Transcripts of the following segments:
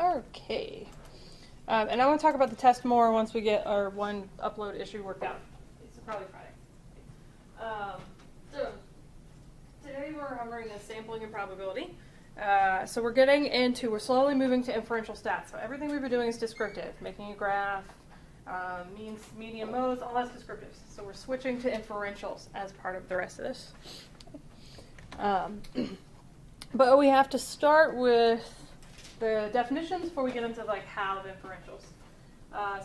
Okay. And I want to talk about the test more once we get our one upload issue worked out. It's probably Friday. So today we're covering the sampling and probability. So we're slowly moving to inferential stats. So everything we've been doing is descriptive, making a graph, means, median, modes, all that's descriptive. So we're switching to inferentials as part of the rest of this. But we have to start with the definitions before we get into like how the inferentials.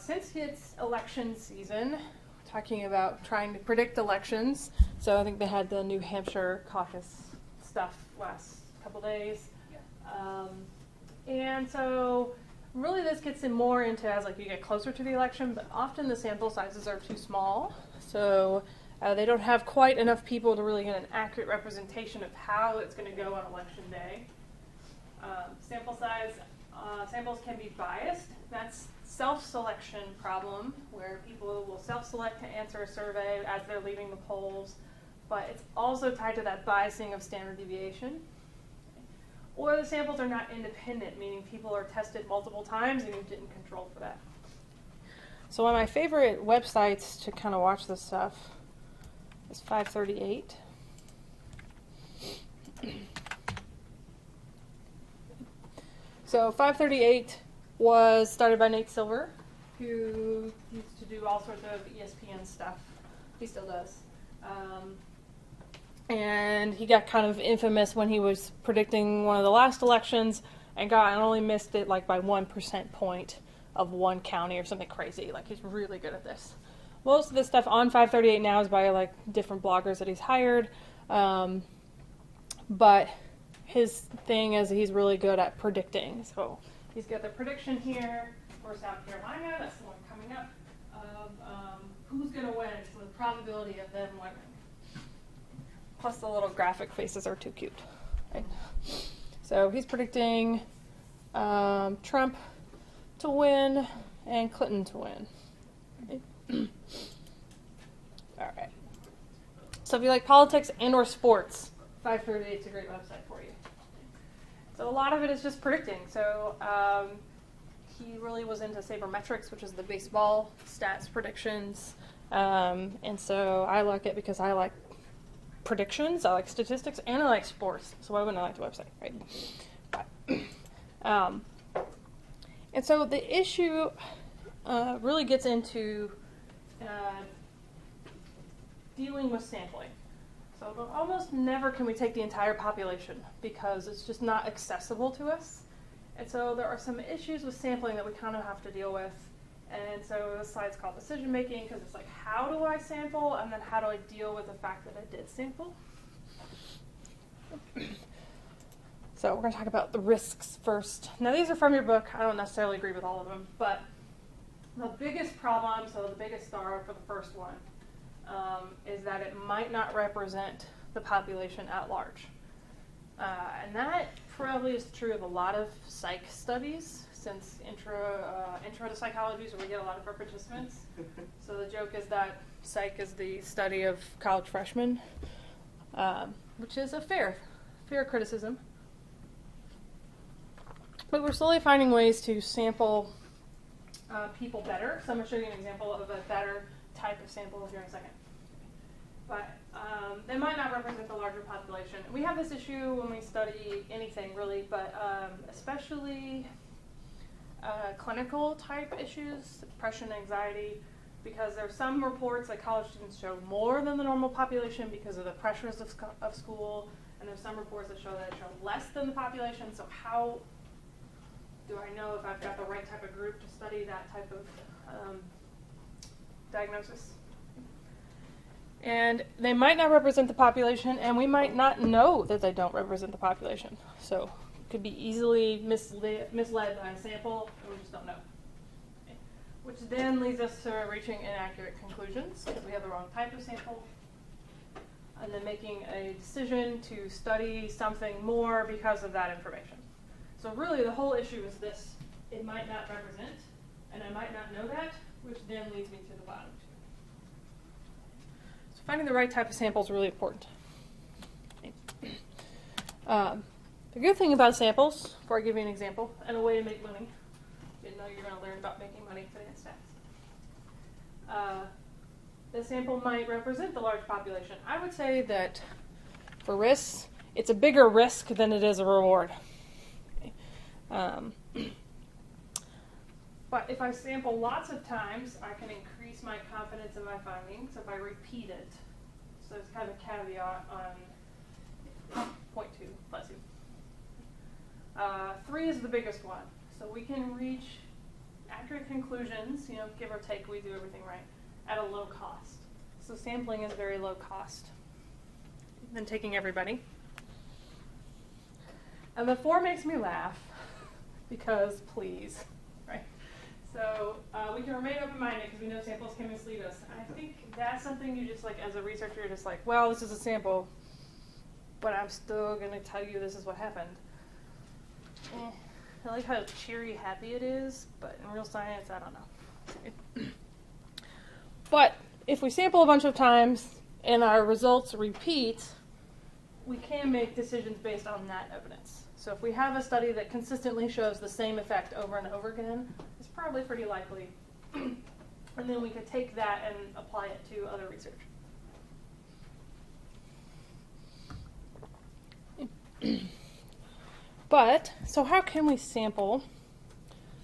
Since it's election season, talking about trying to predict elections. So I think they had the New Hampshire caucus stuff last couple days. And so really this gets in more into as like you get closer to the election, but often the sample sizes are too small. So they don't have quite enough people to really get an accurate representation of how it's going to go on election day. Sample size, samples can be biased. That's self-selection problem where people will self-select to answer a survey as they're leaving the polls, but it's also tied to that biasing of standard deviation. Or the samples are not independent, meaning people are tested multiple times and you didn't control for that. So one of my favorite websites to kind of watch this stuff is 538. So 538 was started by Nate Silver, who used to do all sorts of ESPN stuff. He still does. And he got kind of infamous when he was predicting one of the last elections and only missed it like by 1% point of one county or something crazy. Like he's really good at this. Most of the stuff on 538 now is by like different bloggers that he's hired. But his thing is he's really good at predicting. So he's got the prediction here for South Carolina. That's the one coming up of who's going to win. So the probability of them winning. Plus the little graphic faces are too cute. Right? So he's predicting Trump to win and Clinton to win. Right? All right. So if you like politics and or sports, 538 is a great website for you. So a lot of it is just predicting. So he really was into sabermetrics, which is the baseball stats predictions. And so I like it because I like predictions, I like statistics, and I like sports. So why wouldn't I like the website, right? But, and so the issue really gets into dealing with sampling. So almost never can we take the entire population because it's just not accessible to us. And so there are some issues with sampling that we kind of have to deal with. And so this slide's called decision making because it's like, how do I sample? And then how do I deal with the fact that I did sample? So we're going to talk about the risks first. Now these are from your book. I don't necessarily agree with all of them, but the biggest problem, so the biggest star for the first one, is that it might not represent the population at large. And that probably is true of a lot of psych studies, since intro to psychology is where we get a lot of our participants. So the joke is that psych is the study of college freshmen, which is a fair criticism. But we're slowly finding ways to sample people better. So I'm going to show you an example of a better type of sample here in a second. But they might not represent the larger population. We have this issue when we study anything, really, but especially clinical type issues, depression, anxiety, because there are some reports that college students show more than the normal population because of the pressures of school, and there's some reports that show that it show less than the population. So how do I know if I've got the right type of group to study that type of diagnosis? And they might not represent the population, and we might not know that they don't represent the population. So it could be easily misled by a sample, and we just don't know. Okay. Which then leads us to reaching inaccurate conclusions, because we have the wrong type of sample, and then making a decision to study something more because of that information. So really the whole issue is this: it might not represent, and I might not know that, which then leads me to the bottom two. Finding the right type of sample is really important. The good thing about samples, before I give you an example, and a way to make money, didn't know you were going to learn about making money in finance stats. The sample might represent the large population. I would say that for risks, it's a bigger risk than it is a reward. Okay. But if I sample lots of times, I can increase my confidence in my findings if I repeat it. So it's kind of a caveat on point 2, bless you. 3 is the biggest one. So we can reach accurate conclusions, give or take, we do everything right, at a low cost. So sampling is very low cost than taking everybody. And the 4 makes me laugh because please, right? So we can remain open-minded because we know samples can mislead us. And I think that's something you just as a researcher, you're just well, this is a sample, but I'm still going to tell you this is what happened. I like how cheery, happy it is, but in real science, I don't know. But if we sample a bunch of times and our results repeat, we can make decisions based on that evidence. So if we have a study that consistently shows the same effect over and over again, it's probably pretty likely. And then we could take that and apply it to other research. But, so how can we sample?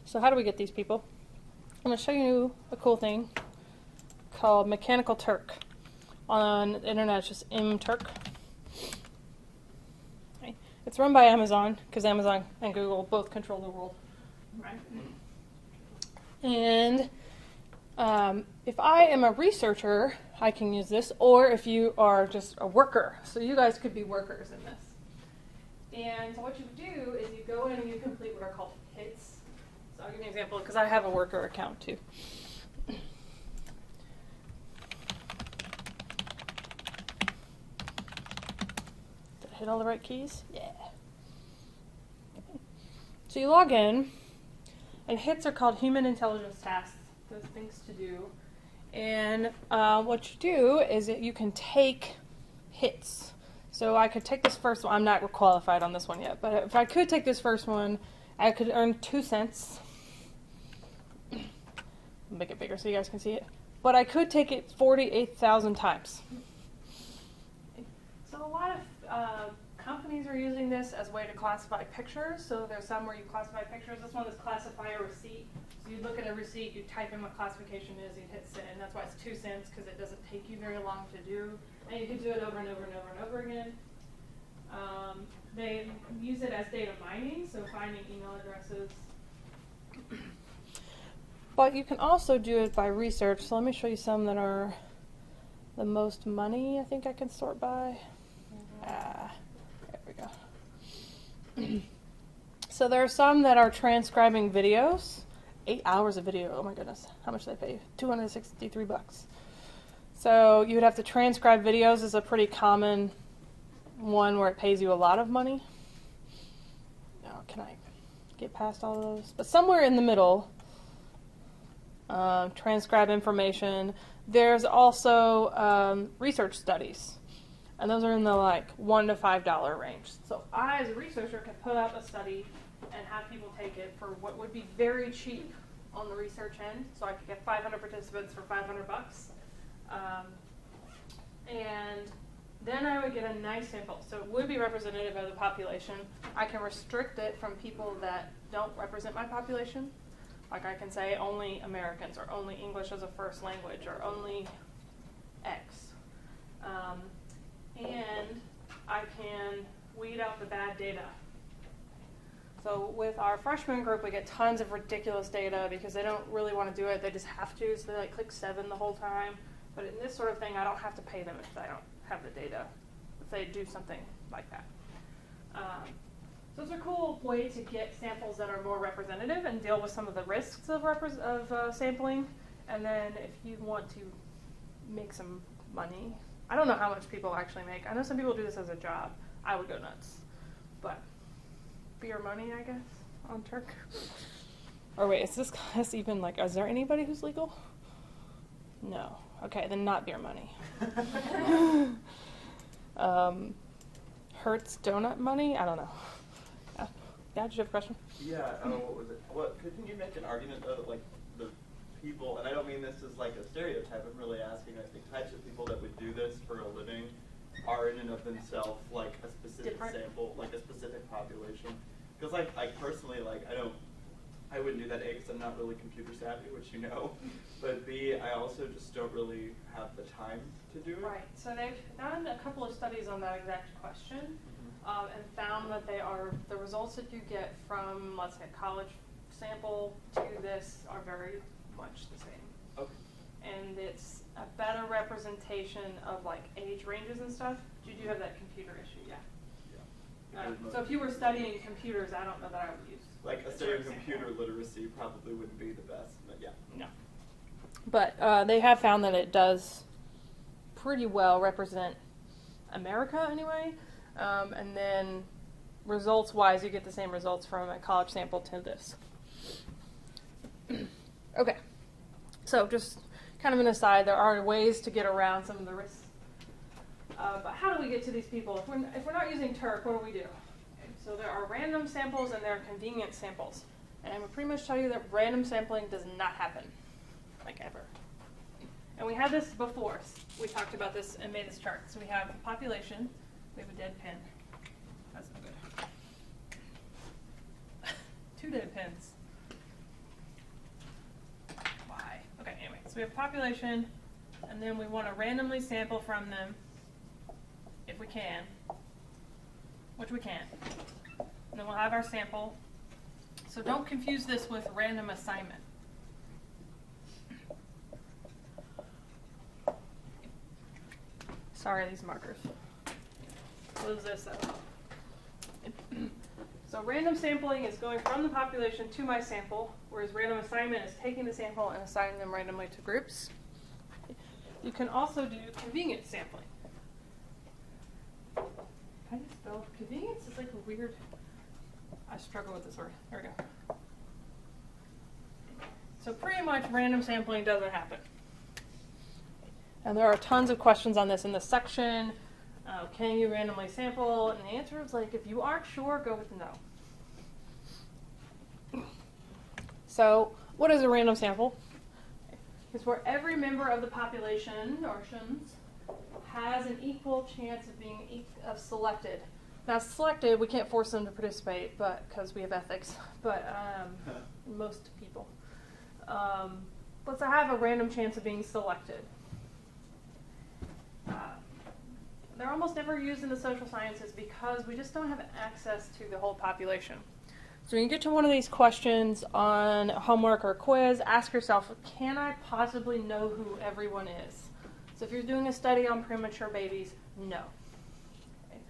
So how do we get these people? I'm going to show you a cool thing called Mechanical Turk. On the internet, it's just mturk. Okay. It's run by Amazon, because Amazon and Google both control the world. Right? And if I am a researcher, I can use this, or if you are just a worker. So you guys could be workers in this. And so what you do is you go in and you complete what are called hits. So I'll give you an example because I have a worker account too. Did I hit all the right keys? Yeah. Okay. So you log in, and hits are called human intelligence tasks. Those things to do. And what you do is that you can take hits. So I could take this first one. I'm not qualified on this one yet, but if I could take this first one, I could earn 2 cents. Make it bigger so you guys can see it. But I could take it 48,000 times. So a lot of companies are using this as a way to classify pictures. So there's some where you classify pictures. This one is classify a receipt. So you look at a receipt, you type in what classification is, you hit send. That's why it's 2 cents, because it doesn't take you very long to do. And you can do it over and over and over and over again. They use it as data mining, so finding email addresses. But you can also do it by research. So let me show you some that are the most money I think I can sort by. There we go. So there are some that are transcribing videos. 8 hours of video. Oh my goodness. How much do they pay? $263. So you would have to transcribe videos is a pretty common one where it pays you a lot of money. Now, can I get past all of those? But somewhere in the middle, transcribe information. There's also research studies. And those are in the $1 to $5 range. So I, as a researcher, can put up a study and have people take it for what would be very cheap on the research end. So I could get 500 participants for $500. And then I would get a nice sample. So it would be representative of the population. I can restrict it from people that don't represent my population. Like I can say only Americans, or only English as a first language, or only X. And I can weed out the bad data. So with our freshman group, we get tons of ridiculous data because they don't really want to do it. They just have to, so they click 7 the whole time. But in this sort of thing, I don't have to pay them if I don't have the data, if they do something like that. So it's a cool way to get samples that are more representative and deal with some of the risks of sampling. And then if you want to make some money, I don't know how much people actually make. I know some people do this as a job. I would go nuts. But beer money, I guess, on Turk. Or wait, is this class even is there anybody who's legal? No. Okay, then not beer money. Hertz donut money? I don't know. Yeah, did you have a question? Yeah, what was it? Couldn't you make an argument though that like the people, and I don't mean this as like a stereotype, I'm really asking, like the types of people that would do this for a living are in and of themselves like a specific sample, like a specific population. Because like I personally, like I wouldn't do that A, because I'm not really computer savvy, which you know, but B, I also just don't really have the time to do it. Right, so they've done a couple of studies on that exact question. And found that the results that you get from, let's say, a college sample to this are very much the same. Okay. And it's a better representation of like age ranges and stuff. You do have that computer issue, yeah. So if you were studying computers, I don't know that I would use. Like a study of computer literacy probably wouldn't be the best, but yeah. No. But they have found that it does pretty well represent America anyway. And then results-wise, you get the same results from a college sample to this. Okay. So just kind of an aside, there are ways to get around some of the risks. But how do we get to these people? If we're not using Turk, what do we do? Okay, so there are random samples and there are convenient samples. And I will pretty much tell you that random sampling does not happen, like ever. And we had this before. We talked about this and made this chart. So we have a population. We have a dead pin. That's no good. 2 dead pins. Why? Okay, anyway. So we have a population, and then we want to randomly sample from them, if we can, which we can. And then we'll have our sample. So don't confuse this with random assignment. Sorry, these markers. What is this though? So random sampling is going from the population to my sample, whereas random assignment is taking the sample and assigning them randomly to groups. You can also do convenient sampling. How do you spell convenience? It's like a weird, I struggle with this word. There we go. So pretty much random sampling doesn't happen. And there are tons of questions on this in this section. Can you randomly sample? And the answer is like, if you aren't sure, go with no. So what is a random sample? It's where every member of the population, or shins, has an equal chance of being selected. Now selected, we can't force them to participate, but because we have ethics, but most people. Let's have a random chance of being selected. They're almost never used in the social sciences because we just don't have access to the whole population. So when you get to one of these questions on homework or quiz, ask yourself, can I possibly know who everyone is? So if you're doing a study on premature babies, no. Okay.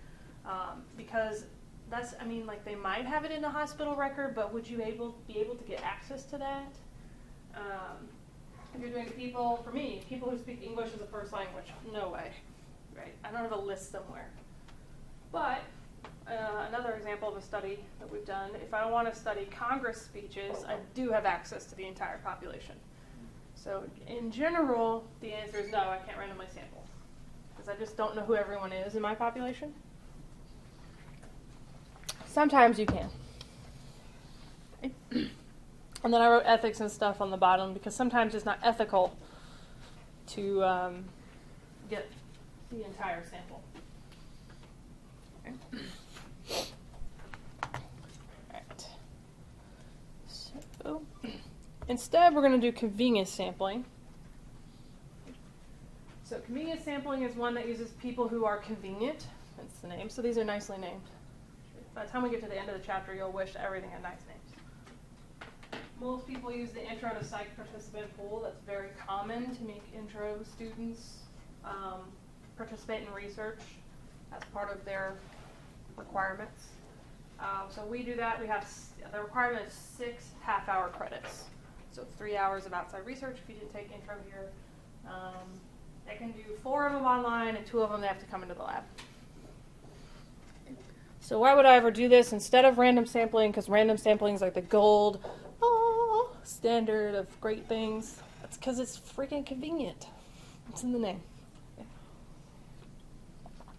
Because that's, I mean, like they might have it in a hospital record, but would you be able to get access to that? If you're doing people, for me, people who speak English as a first language, no way. Right? I don't have a list somewhere. But another example of a study that we've done, if I want to study Congress speeches, I do have access to the entire population. So in general, the answer is no, I can't randomly sample. Because I just don't know who everyone is in my population. Sometimes you can. Okay. And then I wrote ethics and stuff on the bottom because sometimes it's not ethical to get the entire sample. Okay. Alright. So instead we're going to do convenience sampling. So convenience sampling is one that uses people who are convenient. That's the name. So these are nicely named. By the time we get to the end of the chapter, you'll wish everything had nice names. Most people use the intro to psych participant pool. That's very common to make intro students participate in research as part of their requirements. So we do that. We have the requirement is 6 half-hour credits. So 3 hours of outside research if you didn't take intro here. They can do 4 of them online and 2 of them they have to come into the lab. So why would I ever do this instead of random sampling? Because random sampling is like the gold standard of great things. That's because it's freaking convenient. It's in the name.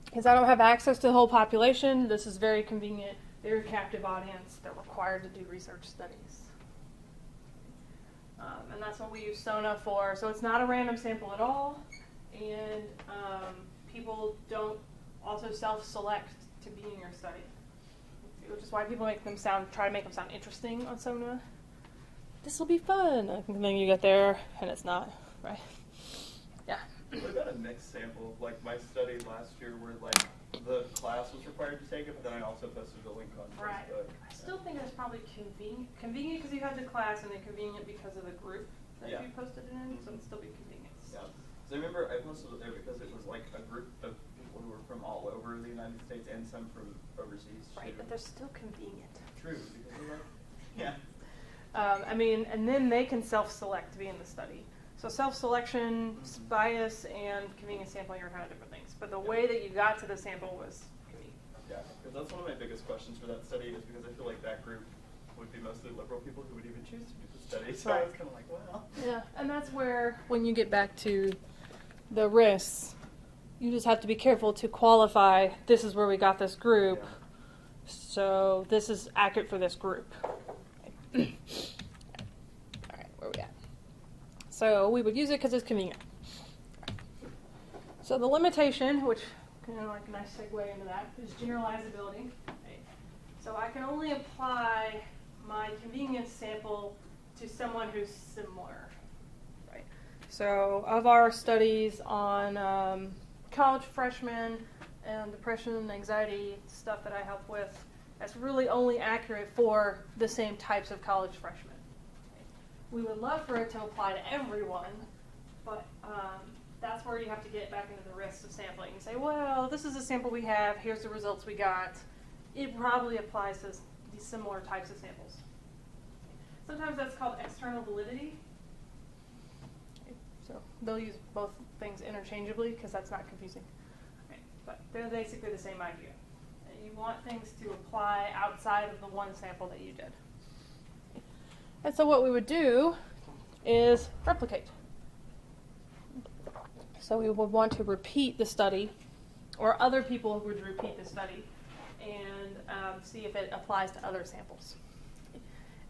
Because I don't have access to the whole population, this is very convenient They're a captive audience. They're required to do research studies. And that's what we use SONA for. So it's not a random sample at all. And people don't also self-select to be in your study, which is why people try to make them sound interesting on SONA. This will be fun. And then you get there, and it's not, right? Yeah. What about a mixed sample? Like my study last year where like the class was required to take it, but then I also posted a link on Right. Facebook. I still think that's probably convenient. Convenient because you have the class, and then convenient because of the group that you posted it in, so it'd still be convenient. Yeah. So I remember I posted it there because it was like a group of people who were from all over the United States and some from overseas. Right, but they're still convenient. True, because of that. Yeah. And then they can self-select to be in the study. So self-selection, bias, and convenient sampling are kind of different things. But the way that you got to the sample was convenient. Yeah, because that's one of my biggest questions for that study is because I feel like that group would be mostly liberal people who would even choose to do the study. So I was kind of like, well. Yeah, and that's where, when you get back to the risks, you just have to be careful to qualify, this is where we got this group, so this is accurate for this group. All right, where we at? So we would use it because it's convenient. So the limitation, which kind of like a nice segue into that, is generalizability. Right? So I can only apply my convenience sample to someone who's similar. Right? So of our studies on college freshmen and depression and anxiety stuff that I help with, that's really only accurate for the same types of college freshmen. We would love for it to apply to everyone, but that's where you have to get back into the risks of sampling and say, well, this is a sample we have, here's the results we got. It probably applies to these similar types of samples. Sometimes that's called external validity. So they'll use both things interchangeably because that's not confusing. But they're basically the same idea. You want things to apply outside of the one sample that you did. And so what we would do is replicate. So we would want to repeat the study, or other people would repeat the study, and see if it applies to other samples.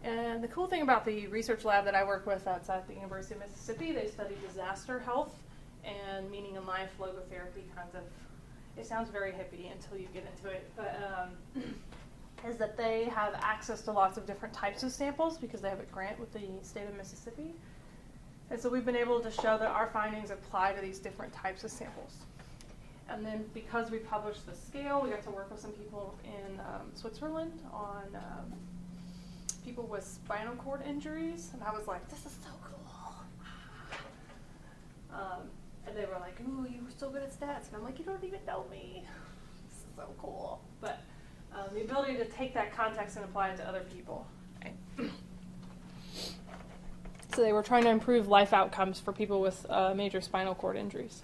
And the cool thing about the research lab that I work with outside the University of Mississippi, they study disaster health and meaning in life logotherapy kinds of, it sounds very hippie until you get into it, but is that they have access to lots of different types of samples because they have a grant with the state of Mississippi. And so we've been able to show that our findings apply to these different types of samples. And then because we published the scale, we got to work with some people in Switzerland on people with spinal cord injuries. And I was like, this is so cool. And they were like, ooh, you were so good at stats. And I'm like, you don't even know me. This is so cool. But the ability to take that context and apply it to other people. Right? So they were trying to improve life outcomes for people with major spinal cord injuries.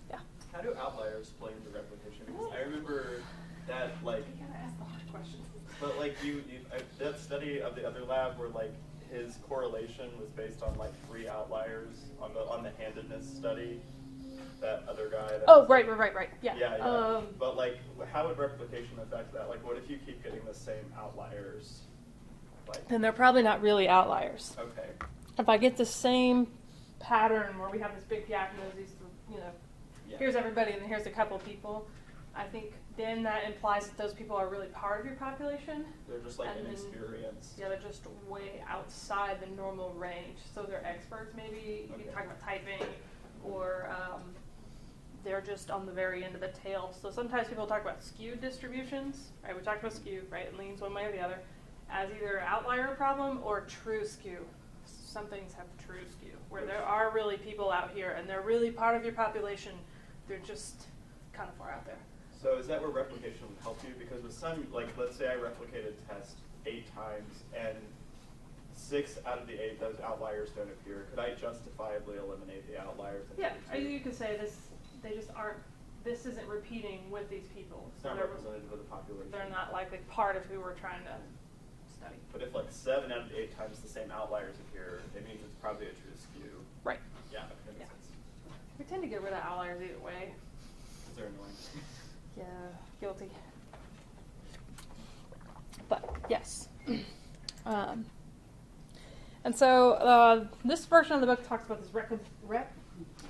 Yeah. How do outliers play into replication? Because I remember that, like, You gotta ask the hard questions. but like that study of the other lab where like his correlation was based on like 3 outliers on the handedness study. That other guy. Oh, right. Yeah. Yeah. But like, how would replication affect that? Like, what if you keep getting the same outliers? Like, Then they're probably not really outliers. okay. If I get the same pattern where we have this big gap and there's these, here's everybody and then here's a couple people, I think then that implies that those people are really part of your population. They're just like And then, inexperienced. Yeah, they're just way outside the normal range. So they're experts maybe. You can talk about typing, or they're just on the very end of the tail. So sometimes people talk about skewed distributions. Right? We talked about skew, right? It leans one way or the other, as either an outlier problem or true skew. Some things have true skew, where there are really people out here and they're really part of your population. They're just kind of far out there. So is that where replication would help you? Because with some, like, let's say I replicate a test 8 times and 6 out of the 8, those outliers don't appear. Could I justifiably eliminate the outliers? Yeah, you could say this. They just aren't. This isn't repeating with these people. It's not representative of the population. They're not likely part of who we're trying to study. But if like 7 out of the 8 times the same outliers appear, it means it's probably a true skew. Right. Yeah, that makes sense. We tend to get rid of outliers either way. Because they're annoying. Yeah, guilty. But yes. And so this version of the book talks about this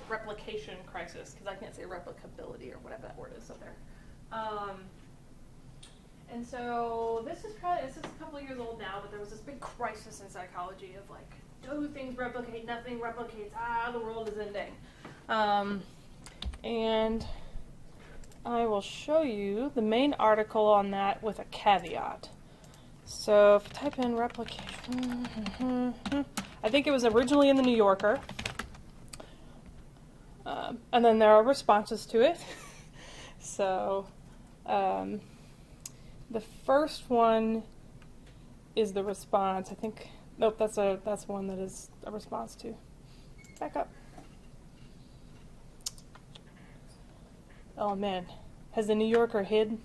replication crisis, because I can't say replicability or whatever that word is up there. And so this is a couple of years old now, but there was this big crisis in psychology of like, do things replicate? Nothing replicates. The world is ending. And I will show you the main article on that with a caveat. So if you type in replication, I think it was originally in the New Yorker. And then there are responses to it. So the first one is the response. I think, nope, that's one that is a response to. Back up. Oh man, has the New Yorker hid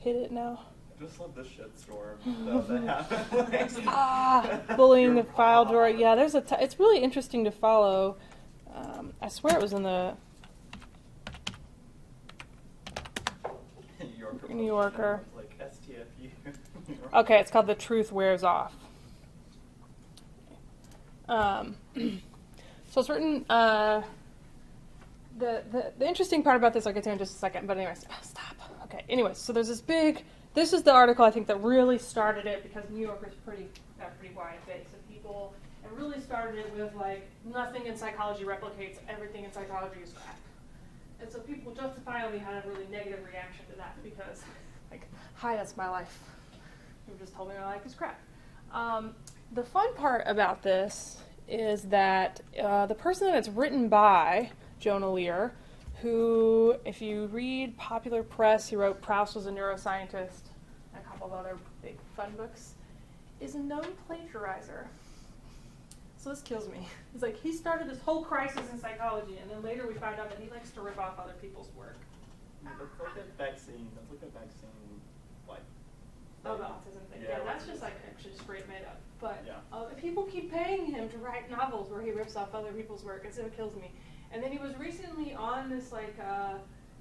it now? I just love the shitstorm that happened. Bullying the file drawer. Yeah, there's it's really interesting to follow. I swear it was in the New Yorker. Like STFU. Okay, it's called The Truth Wears Off. So it's written. The interesting part about this I'll get to in just a second. But anyways, stop. Okay. Anyways, so there's this big. This is the article I think that really started it, because New Yorker's pretty wide base of people, and really started it with like, nothing in psychology replicates, everything in psychology is crap. And so people justifiably had a really negative reaction to that, because like, hi, that's my life. You just told me my life is crap. The fun part about this is that the person that it's written by, Jonah Lear, who, if you read popular press, he wrote Proust Was a Neuroscientist, and a couple of other big fun books, is a known plagiarizer. So this kills me. It's like he started this whole crisis in psychology, and then later we found out that he likes to rip off other people's work. Yeah, that's like a vaccine. That's like a vaccine, like. Oh, the autism thing. Yeah, that's just like actually straight made up. But yeah. People keep paying him to write novels where he rips off other people's work, and so it kills me. And then he was recently on this like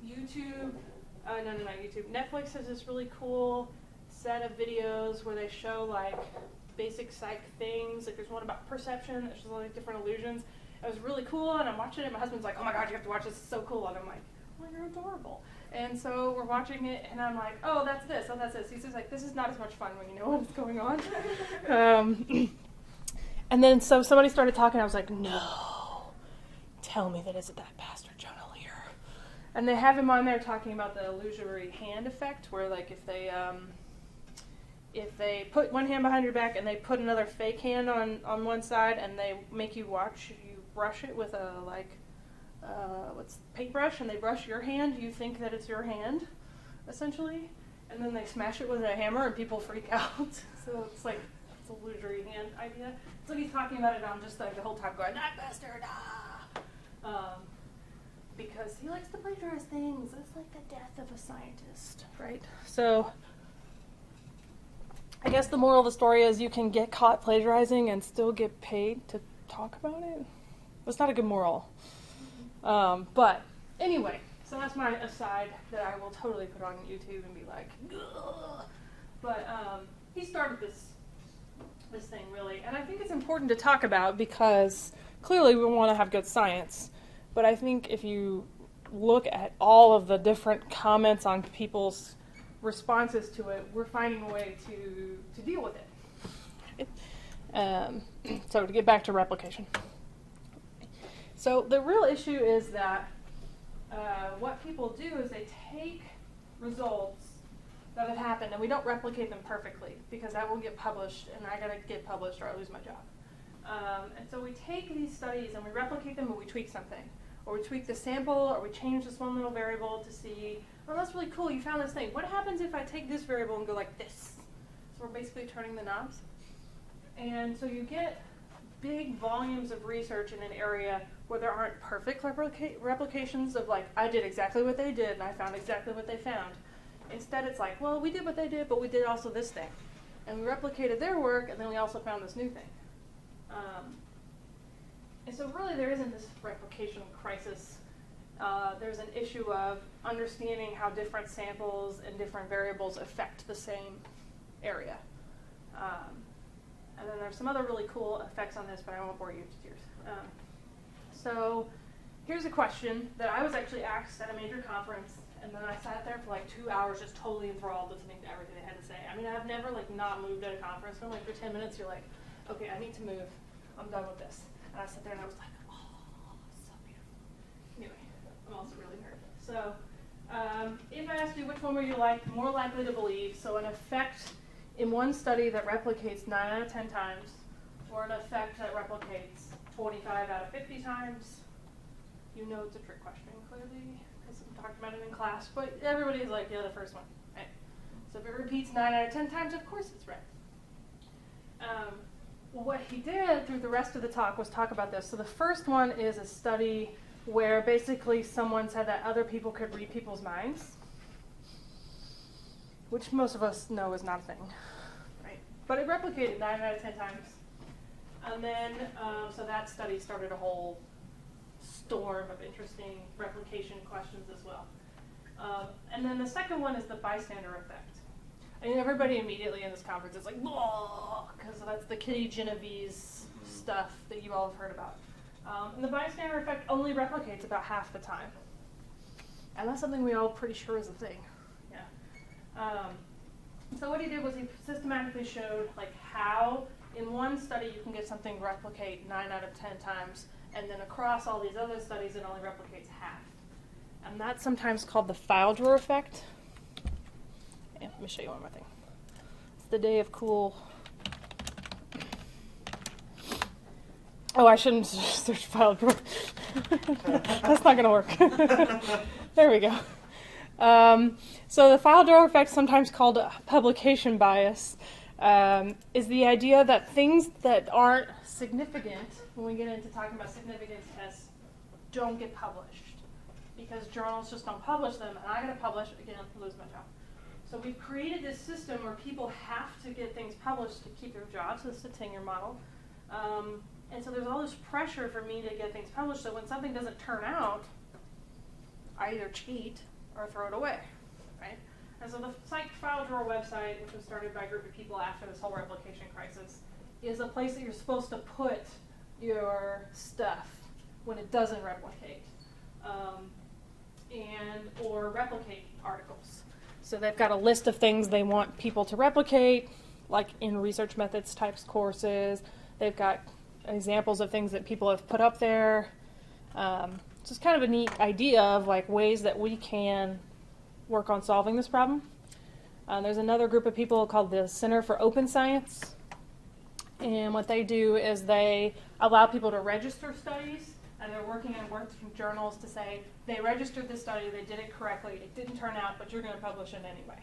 YouTube. Not YouTube. Netflix has this really cool set of videos where they show like basic psych things. Like there's one about perception. There's just like different illusions. It was really cool, and I'm watching it. My husband's like, "Oh my God, you have to watch this. It's so cool." And I'm like, "Oh, you're adorable." And so we're watching it, and I'm like, "Oh, that's this. Oh, that's this." He's just like, "This is not as much fun when you know what's going on." And then so somebody started talking. I was like, "No, tell me that isn't that bastard Jonah Lear." And they have him on there talking about the illusory hand effect, where like if they put one hand behind your back and they put another fake hand on one side, and they make you watch you brush it with a paintbrush, and they brush your hand, you think that it's your hand, essentially, and then they smash it with a hammer and people freak out. So it's like it's a illusory hand idea. So he's talking about it, and I'm just like the whole time going, "That bastard!" Because he likes to plagiarize things. It's like the death of a scientist, right? So I guess the moral of the story is you can get caught plagiarizing and still get paid to talk about it. It's not a good moral. But anyway, so that's my aside that I will totally put on YouTube and be like, ugh. But he started this thing really, and I think it's important to talk about because clearly we want to have good science. But I think if you look at all of the different comments on people's responses to it, we're finding a way to deal with it. So to get back to replication. So the real issue is that what people do is they take results that have happened, and we don't replicate them perfectly because that won't get published, and I gotta get published or I lose my job. And so we take these studies and we replicate them, and we tweak something. Or we tweak the sample, or we change this one little variable to see, oh, that's really cool, you found this thing. What happens if I take this variable and go like this? So we're basically turning the knobs. And so you get big volumes of research in an area where there aren't perfect replications of like, I did exactly what they did and I found exactly what they found. Instead it's like, well, we did what they did, but we did also this thing. And we replicated their work, and then we also found this new thing. And so really there isn't this replication crisis there's an issue of understanding how different samples and different variables affect the same area. And then there's some other really cool effects on this, but I won't bore you to tears. So here's a question that I was actually asked at a major conference, and then I sat there for like 2 hours just totally enthralled listening to everything they had to say. I mean, I've never like not moved at a conference, but like for 10 minutes you're like, okay, I need to move. I'm done with this. And I sat there and I was like, oh, so beautiful. Anyway, I'm also really nervous. So if I asked you which one were you more likely to believe, so an effect in one study that replicates 9 out of 10 times, or an effect that replicates 25 out of 50 times, you know it's a trick question, clearly, because we talked about it in class, but everybody's like, yeah, the first one, right? So if it repeats 9 out of 10 times, of course it's right. What he did through the rest of the talk was talk about this. So the first one is a study where basically someone said that other people could read people's minds, which most of us know is not a thing, right? But it replicated 9 out of 10 times. And then, so that study started a whole storm of interesting replication questions as well. And then the second one is the bystander effect. I mean, everybody immediately in this conference is like, because that's the Kitty Genovese stuff that you all have heard about. And the bystander effect only replicates about half the time. And that's something we all pretty sure is a thing. Yeah. So what he did was he systematically showed like how in one study you can get something replicate 9 out of 10 times, and then across all these other studies it only replicates half. And that's sometimes called the file drawer effect. Yeah, let me show you one more thing. It's the day of cool. Oh, I shouldn't search file drawer. That's not going to work. There we go. So the file drawer effect, sometimes called publication bias, is the idea that things that aren't significant, when we get into talking about significance tests, don't get published. Because journals just don't publish them, and I got to publish, again, lose my job. So we've created this system where people have to get things published to keep their jobs. So this is a tenure model. And so there's all this pressure for me to get things published, so when something doesn't turn out, I either cheat or throw it away, right? And so the Psych File Drawer website, which was started by a group of people after this whole replication crisis, is a place that you're supposed to put your stuff when it doesn't replicate, or replicate articles. So they've got a list of things they want people to replicate, like in research methods types courses. They've got examples of things that people have put up there. It's just kind of a neat idea of like ways that we can work on solving this problem. There's another group of people called the Center for Open Science. And what they do is they allow people to register studies, and they're working in work journals to say, they registered this study, they did it correctly, it didn't turn out, but you're going to publish it anyway.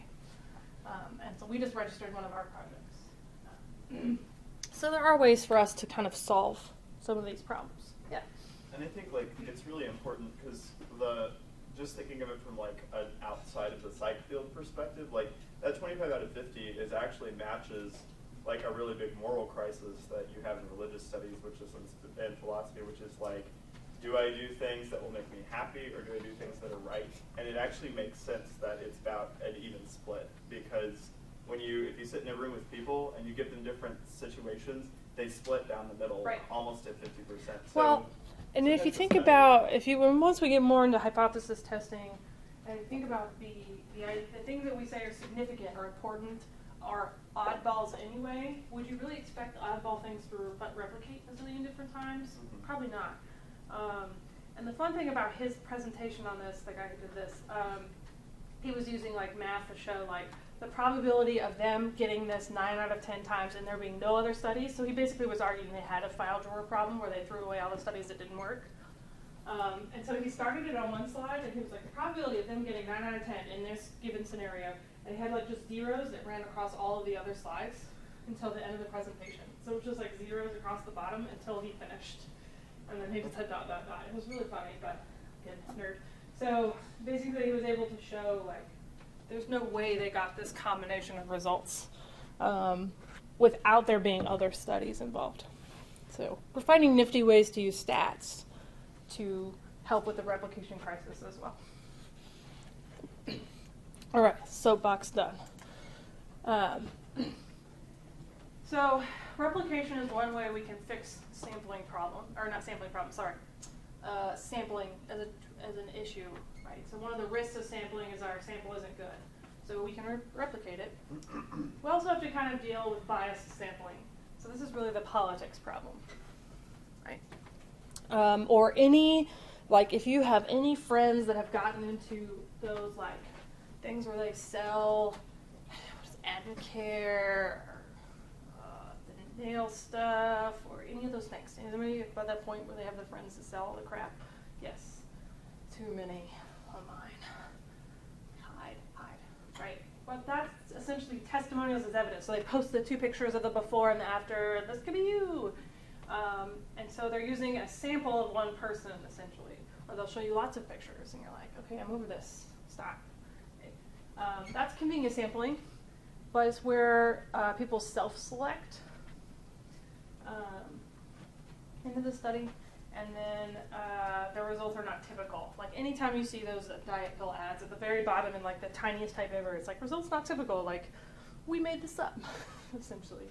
And so we just registered one of our projects. So there are ways for us to kind of solve some of these problems. Yeah. And I think like it's really important because just thinking of it from like an outside of the psych field perspective, like that 25 out of 50 is actually matches like a really big moral crisis that you have in religious studies, which is in philosophy, which is like, do I do things that will make me happy, or do I do things that are right? And it actually makes sense that it's about an even split, because if you sit in a room with people and you give them different situations, they split down the middle, right, almost at 50%. Well, and if you think about, once we get more into hypothesis testing, and you think about the things that we say are significant or important are oddballs anyway, would you really expect oddball things to replicate a zillion different times? Mm-hmm. Probably not. And the fun thing about his presentation on this, the guy who did this, he was using like math to show like the probability of them getting this 9 out of 10 times and there being no other studies. So he basically was arguing they had a file drawer problem where they threw away all the studies that didn't work. And so he started it on one slide, and he was like, the probability of them getting 9 out of 10 in this given scenario, and he had like just zeros that ran across all of the other slides until the end of the presentation. So it was just like zeros across the bottom until he finished. And then he just had dot, dot, dot. It was really funny, but again, nerd. So basically he was able to show like there's no way they got this combination of results without there being other studies involved. So we're finding nifty ways to use stats to help with the replication crisis as well. All right, soapbox done. So replication is one way we can fix sampling problem, or not sampling problem, sorry. Sampling as an issue, right? So one of the risks of sampling is our sample isn't good. So we can replicate it. We also have to kind of deal with biased sampling. So this is really the politics problem, right? Or any, like if you have any friends that have gotten into those like things where they sell, what is Advocare, or the nail stuff, or any of those things. Anybody by that point where they have the friends that sell all the crap? Yes. Too many online. Hide, right? But that's essentially testimonials as evidence. So they post the 2 pictures of the before and the after. This could be you. And so they're using a sample of one person, essentially. Or they'll show you lots of pictures, and you're like, okay, I'm over this. Stop. Okay. That's convenience sampling, but it's where people self-select into the study, and then the results are not typical. Like anytime you see those diet pill ads at the very bottom in like the tiniest type ever, it's like results not typical. Like we made this up, essentially.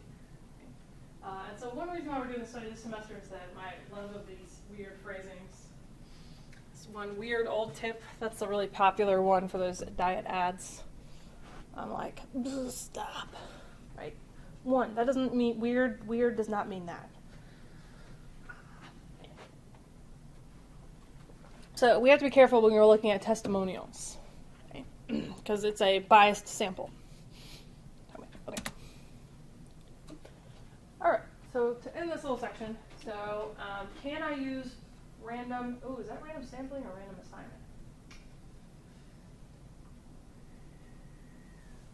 And so one reason why we're doing this study this semester is that my love of these weird phrasings. This one weird old tip that's a really popular one for those diet ads. I'm like, stop, right? One, that doesn't mean weird. Weird does not mean that. So we have to be careful when we're looking at testimonials, because it's a biased sample. Okay. All right. So to end this little section, so can I use random? Oh, is that random sampling or random assignment?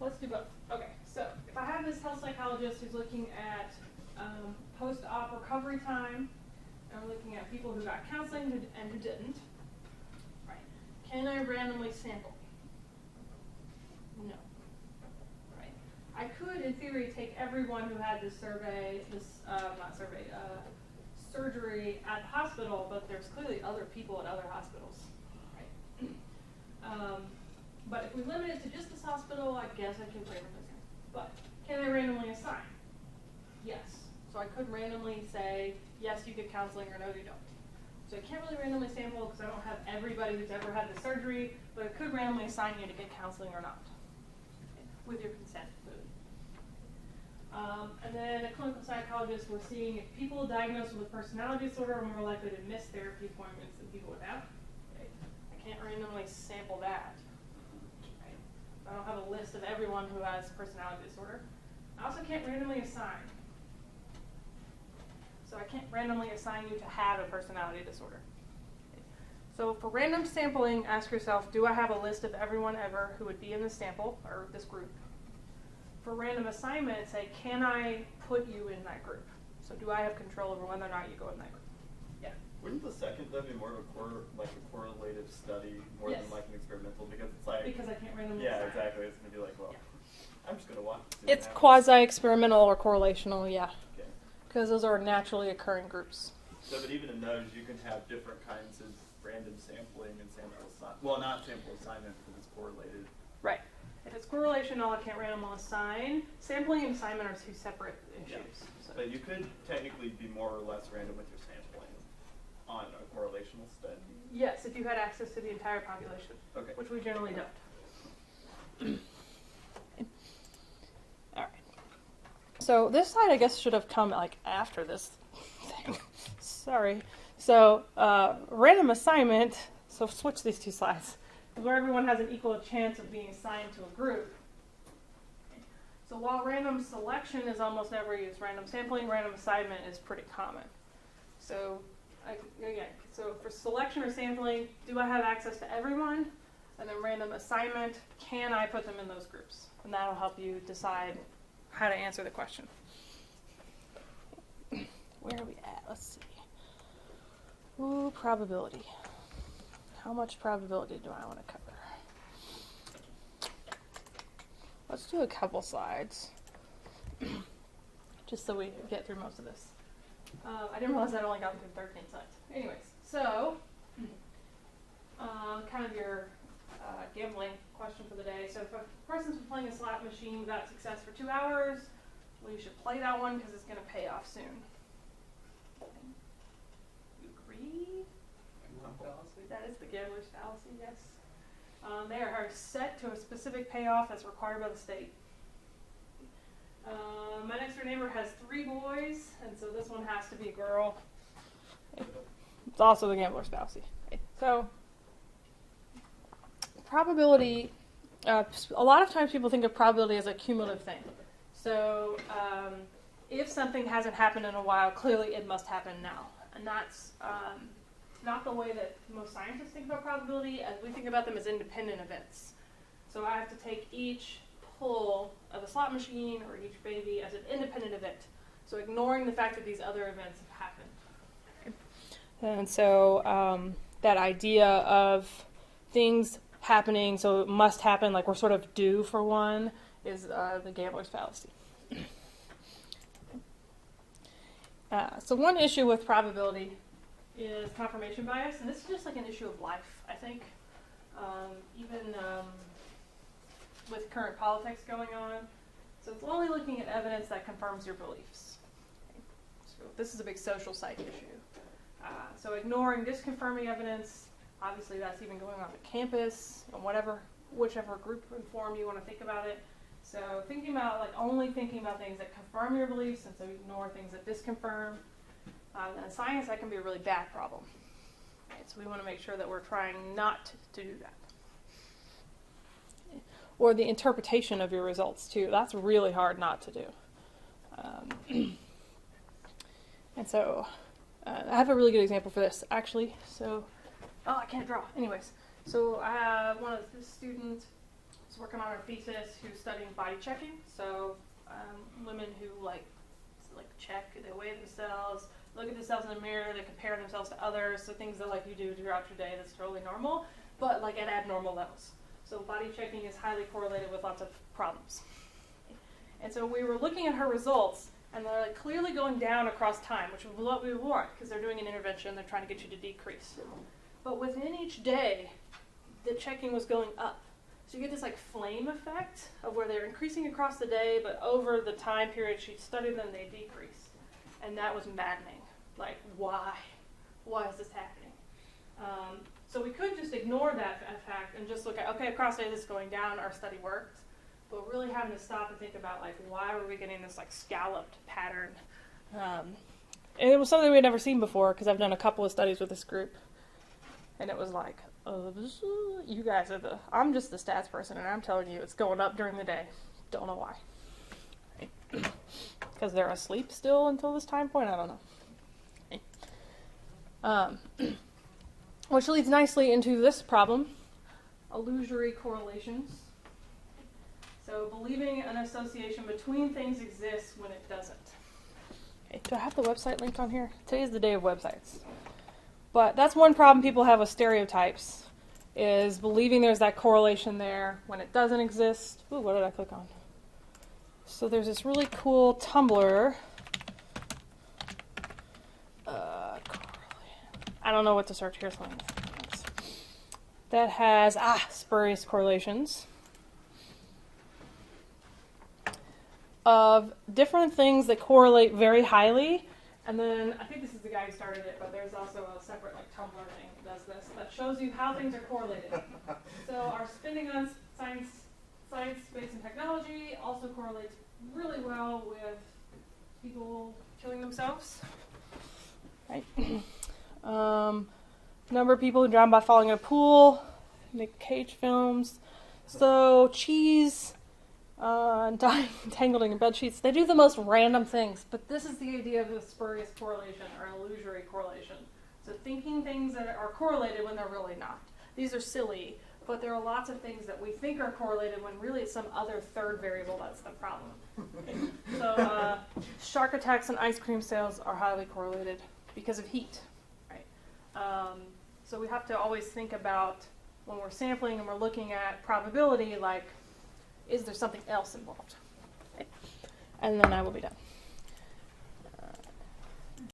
Let's do both. Okay. So if I have this health psychologist who's looking at post-op recovery time, and I'm looking at people who got counseling and who didn't. Can I randomly sample? No. Right. I could, in theory, take everyone who had this surgery at the hospital, but there's clearly other people at other hospitals. Right. But if we limit it to just this hospital, I guess I can randomly sample. But can I randomly assign? Yes. So I could randomly say, yes, you get counseling, or no, you don't. So I can't really randomly sample because I don't have everybody who's ever had the surgery, but I could randomly assign you to get counseling or not, with your consent. And then a clinical psychologist, we're seeing if people diagnosed with personality disorder are more likely to miss therapy appointments than people without. Okay. I can't randomly sample that. Right. I don't have a list of everyone who has personality disorder. I also can't randomly assign. So I can't randomly assign you to have a personality disorder. So for random sampling, ask yourself, do I have a list of everyone ever who would be in this sample, or this group? For random assignment, say, can I put you in that group? So do I have control over whether or not you go in that group? Yeah. Wouldn't the second though be more of a correlative study more Yes. than like an experimental? Because it's like Because I can't randomly yeah, assign. exactly. It's gonna be like, well, Yeah. I'm just gonna watch. It's quasi-experimental or correlational, yeah. Okay. Because those are naturally occurring groups. So, but even in those, you can have different kinds of random sampling and sample assignment. Well, not sample assignment because it's correlated. Right. If it's correlational, I can't randomly assign. Sampling and assignment are 2 separate issues. Yeah. So. But you could technically be more or less random with your sampling on a correlational study. Yes, if you had access to the entire population, Okay. which we generally don't. All right. So this slide, I guess, should have come like after this thing. Sorry. So random assignment. So switch these 2 slides. Is where everyone has an equal chance of being assigned to a group. So while random selection is almost never used, random sampling, random assignment is pretty common. So again, so for selection or sampling, do I have access to everyone? And then random assignment, can I put them in those groups? And that'll help you decide how to answer the question. Where are we at? Let's see. Ooh, probability. How much probability do I want to cover? Let's do a couple slides, just so we get through most of this. I didn't realize I'd only gotten through 13 slides. Anyways, so kind of your gambling question for the day. So if a person's been playing a slot machine without success for 2 hours, well, you should play that one because it's going to pay off soon. You agree? That is the gambler's fallacy, yes. They are set to a specific payoff that's required by the state. My next door neighbor has 3 boys, and so this one has to be a girl. It's also the gambler's fallacy. So, probability, a lot of times people think of probability as a cumulative thing. So, if something hasn't happened in a while, clearly it must happen now. And that's not the way that most scientists think about probability, as we think about them as independent events. So I have to take each pull of a slot machine or each baby as an independent event. So ignoring the fact that these other events have happened. And so that idea of things happening, so it must happen, like we're sort of due for one, is the gambler's fallacy. So one issue with probability is confirmation bias, and this is just like an issue of life, I think. Even with current politics going on. So it's only looking at evidence that confirms your beliefs. Okay. So this is a big social psych issue. So ignoring disconfirming evidence, obviously that's even going on at campus, and whichever group and form you want to think about it. So thinking about, only thinking about things that confirm your beliefs, and so ignore things that disconfirm. And in science, that can be a really bad problem. Right? So we want to make sure that we're trying not to do that. Or the interpretation of your results, too. That's really hard not to do. And so I have a really good example for this, actually. So, I can't draw. Anyways, so I have one of the students who's working on her thesis who's studying body checking. So women who check, they weigh themselves, look at themselves in the mirror, they compare themselves to others, so things that you do throughout your day that's totally normal, but at abnormal levels. So body checking is highly correlated with lots of problems. And so we were looking at her results, and they're clearly going down across time, which is what we want, because they're doing an intervention, they're trying to get you to decrease. But within each day, the checking was going up. So you get this flame effect of where they're increasing across the day, but over the time period she studied them, they decrease. And that was maddening. Why? Why is this happening? So we could just ignore that fact and just look at, okay, across the day this is going down, our study worked. But really having to stop and think about, why were we getting this, scalloped pattern? And it was something we had never seen before, because I've done a couple of studies with this group. And it was you guys are I'm just the stats person, and I'm telling you it's going up during the day. Don't know why. Because they're asleep still until this time point? I don't know. Which leads nicely into this problem, illusory correlations. So believing an association between things exists when it doesn't. Okay, do I have the website linked on here? Today's the day of websites. But that's one problem people have with stereotypes, is believing there's that correlation there when it doesn't exist. Ooh, what did I click on? So there's this really cool Tumblr. I don't know what to search here. That has, spurious correlations of different things that correlate very highly. And then, I think this is the guy who started it, but there's also a separate Tumblr thing that does this, that shows you how things are correlated. So our spending on science, space, and technology also correlates really well with people killing themselves. Right? Number of people who drown by falling in a pool, Nick Cage films. So cheese, dying entangled in bed sheets. They do the most random things, but this is the idea of a spurious correlation or illusory correlation. So thinking things that are correlated when they're really not. These are silly, but there are lots of things that we think are correlated when really it's some other third variable that's the problem. So shark attacks and ice cream sales are highly correlated because of heat. Right? So we have to always think about when we're sampling and we're looking at probability, is there something else involved? Okay. And then I will be done.